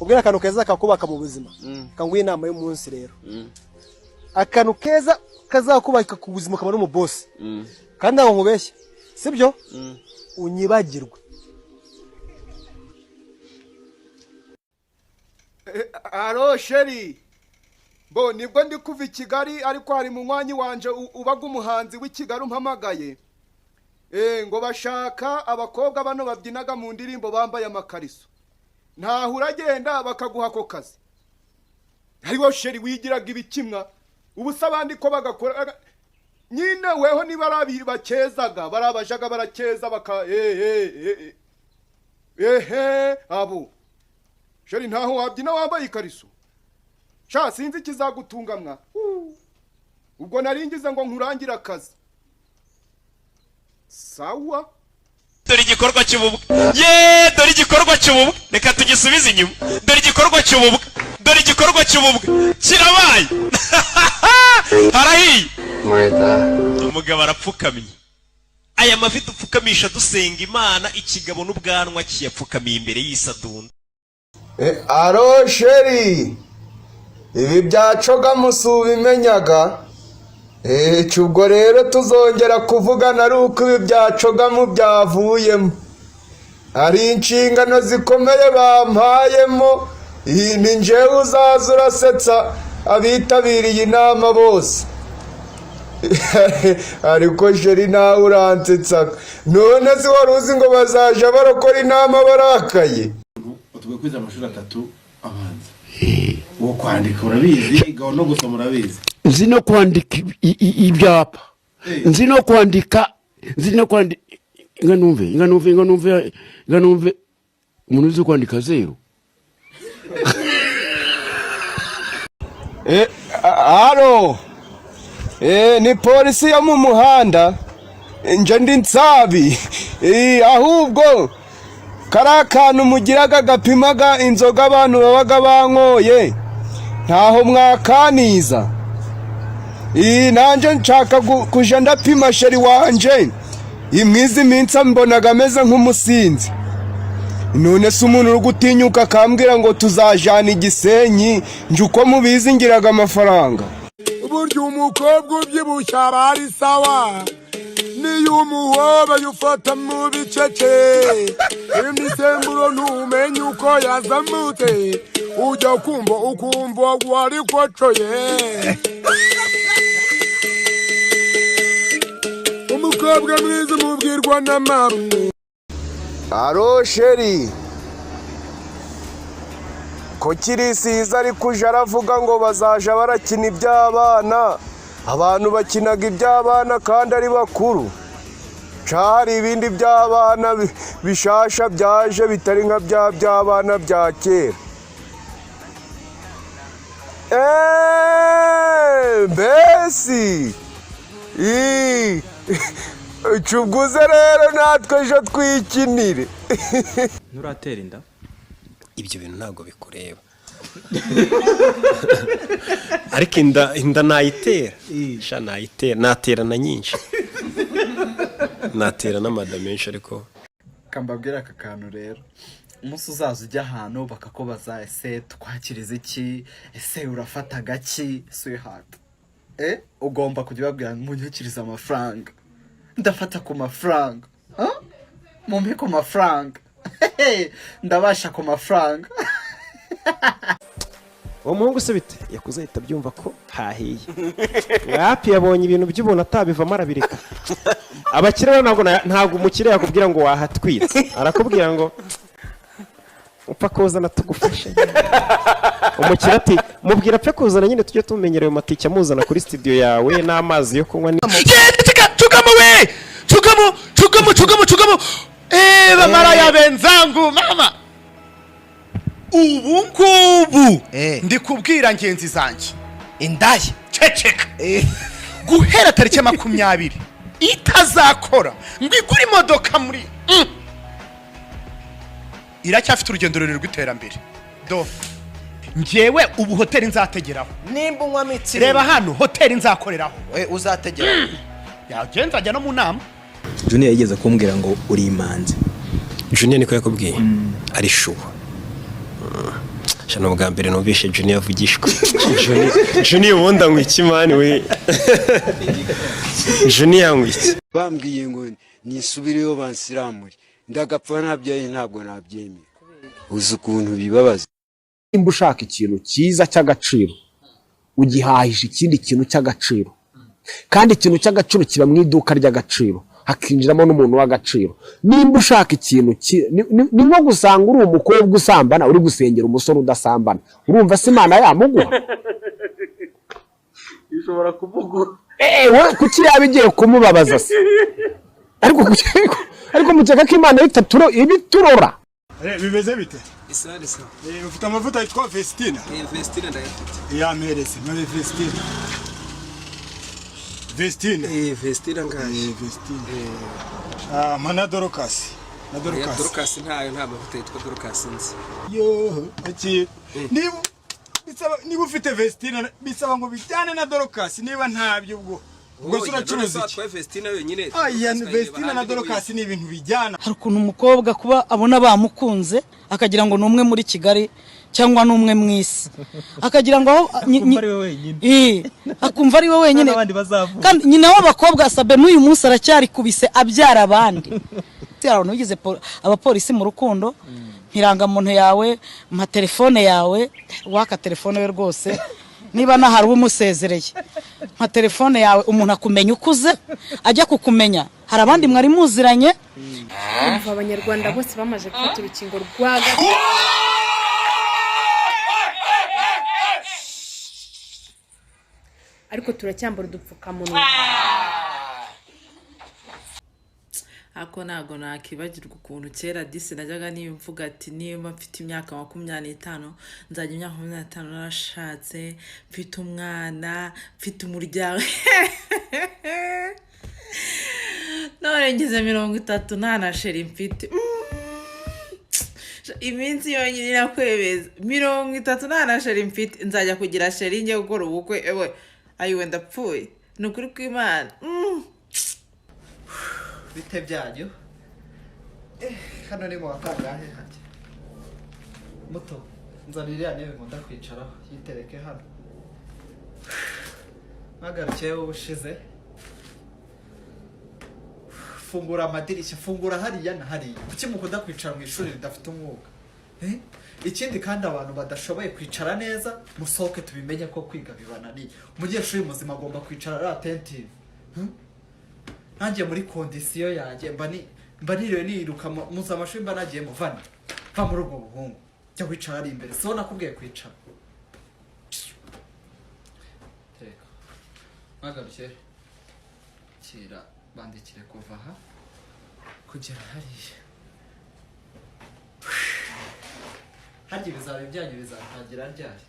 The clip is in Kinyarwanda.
ubwira akantu keza kakubaka mu buzima kanguye inama y'umunsi rero akantu keza kazakubaka ku buzima kamara mu boss kandi aho nkubeshye sibyo unyibagirwe. Alo sheri bo nibwo ndi kuva I Kigali ariko hari mu mwanya wanje ubaga umuhanzi w'i Kigali umpamagaye ngo bashaka abakobwa bano babyinaga mu ndirimbo bambaye amakariso ntaho uragenda bakaguha ko kazi. Hariho sheri wigiraga ibikimwa ubusa abandi ko bagakora nyine weho niba arabi bakezaga barabajaga barakeza baka abo sheri ntaho wabyina wambaye ikariso sha sinzi kizagutunga mwa ubwo naringize ngo nkurangira akazi sawa. Dore igikorwa cy'ububwa dore igikorwa cy'ububwa reka tugisubize inyuma. Dore igikorwa cy'ububwa dore igikorwa cy'ububwa kirabaye harahiye umugabo arapfukamye. Aya mavi dupfukamisha dusenga Imana ikigabo n'ubwanwa kiyapfukamiye imbere y'Isadunda. Alo sheri ibi byacoga musubimenyaga cyubwo rero tuzongera kuvugana ari uko ibi byacoga mu byavuyemo hari inshingano zikomeye bampayemo ni njyewe uzaza urasetsa abitabiriye inama bose ariko sheri nawe uransetsaga none si wari uzi ngo bazaja barakora inama barakaye. Tugiye kwiza amashuri 3 abanza wo kwandika urabizi gaho no gusoma urabizi nzi no kwandika ibyapa nzi no kwandika inganumve umuntu uzi kwandika zero. Alo ni polisi yo mu muhanda nje ndi nsabi ahubwo karakantu mugiraga gapimaga inzoga abantu babaga bankoye ntaho mwakaniza nanje nshaka kuja ndapima sheri wanje imwizi minsi mbonaga ameze nk'umusinzi none se umuntu uri gutinyuka akambwira ngo tuzajana Igisenyi nje uko mubizi ngiraga amafaranga. Burya umukobwa ubyibushye aba ari sawa niyo umuhoba yufata mu bicece imisemburo ntumenye uko yazamutse ujya ukumva wari kocoye umukobwa mwiza umubwirwa n'amarume. Alo sheri ko kirisiza ari kuja aravuga ngo bazaja barakina iby'abana abantu bakinaga iby'abana kandi ari bakuru cari ibindi by'abana bishasha byaje bitari nka by'abana bya kera. Besi cuguze rero natwe ejo twikinire. Nuratera inda ibyo bintu ntabwo bikureba ariko inda nayitera sha nayitera natera na nyinshi natera n'amada menshi ariko kambabwira aka kantu rero umunsi uzaza ujya ahantu bakakubaza ese twakiriza iki ese urafata gaki sweetheart ugomba kujya babwira munyukiriza amafaranga ndafata ku mafaranga mumpe ku mafaranga ndabasha ku mafaranga. uwo muhungu se bite yakuze ahita byumva ko hahiye wapi yabonye ibintu by'ubuntu atabivamo arabireka. Abakire ntabwo umukire yakubwira ngo wahatwitse arakubwira ngo upfa kuzana tugufashe. Umukire ati mubwira apfe kuzana nyine tujye tumenyereye matike amuzana kuri studio yawe n'amazi yo kunywa chugamo bamara ya benzangu mama ubu ngubu ndi kubwira ngenzi zanjye indaye ceceka guhera tariki 20 itazakora ngo igure imodoka muri iracyafite urugendo rurerure rw'iterambere do ngewe ubu hoteli nzategeraho nimba unywa mitsi reba hano hoteli nzakoreraho uzategeraho yagenza ajya no mu nama. Junior yigeze kumbwira ngo uri imanzi. Junior niko yakubwiye ari shuwa Cana ubwa mbere numvishe Junior avugishwa. Junior ubundi anywa iki mani we? Junior anywa iki? Bambwiye ngo nisubireyo bansiramure. Ndagapfa nabyaye ntabwo nabyemera. Uzi ukuntu bibabaza. Nimba ushaka ikintu cyiza cy'agaciro ugihahisha ikindi kintu cy'agaciro, kandi ikintu cy'agaciro kiba mu iduka ry'agaciro hakinjiramo n'umuntu w'agaciro. Nimba ushaka ikintu ni nko gusanga uri umukobwa usambana uri gusengera umusore udasambana, urumva se Imana yamuguha? Ishobora kuvugura we kuki yabigiye kumubabaza se? ariko mukeka ko Imana ibiturora bimeze bite? Isa Ufite amavuta yitwa Vestina? Vestina ndayafite. Yampereze none Vestina. Vestina? Vestina ngaje. Vestina. Mana Dorcas. Na Dorcas. Dorcas ntayo nta mavuta yitwa Dorcas nzi. Yo, aki. Niba ufite Vestina bisaba ngo bijyane na Dorcas niba ntabyo ubwo. Ubwo suracuruza iki? Vestina wenyine. Aya Vestina na Dorcas ni ibintu bijyana. Hari ukuntu umukobwa kuba abona bamukunze akagira ngo numwe muri Kigali cyangwa numwe mwisi akagira ngo akumva ari we wenyine kandi nyina w'abakobwa Sabe n'uyu munsi aracyari kubise abyara abandi. Cyaro nugize abapolisi mu rukundo mpiranga muntu yawe mpa telefone yawe waka telefone we rwose niba nahari umusezereye mpa telefone yawe umuntu akumenya ukuze ajya kukumenya hari abandi mwari muziranye. Umva abanyarwanda bose bamaje gufata urukingo rwa ariko turacyambara udupfukamunwa. Ako nago nakibagirwa ukuntu kera disi najyaga nimvuga ati niba mfite imyaka 25 nzajya imyaka 25 narashatse mfite umwana mfite umuryango none ngize 30 nta na sheri mfite iminsi yonyine nakwebeza 30 nta na sheri mfite nzajya kugira sheri ngiye gukora ubukwe ewe ayiwe ndapfuye nukuri kw'Imana. Bite byanyu? Hano ni mu wakangahe hajya? Muto, nzaniriya ntebe nkunda kwicaraho, yitereke hano. Magarukiye ubushize. Fungura amadirishya, fungura hariya na hariya. Kuki mukunda kwicara mu ishuri ridafite umwuka? Ikindi kandi abantu badashoboye kwicara neza, musohoke tubimenye ko kwiga bibananiye. Umunyeshuri muzima agomba kwicara ari attentive. Nanjye muri kondisiyo yanjye mba niriwe niruka muza amashuri mba nagiye muvana va muri ubwo buhungu jya wicara ari imbere so nakubwiye kwicara. Teka magarukiye kira bandikire kuva aha kugera hariya harya ibizaba byanyu bizatangira ryari?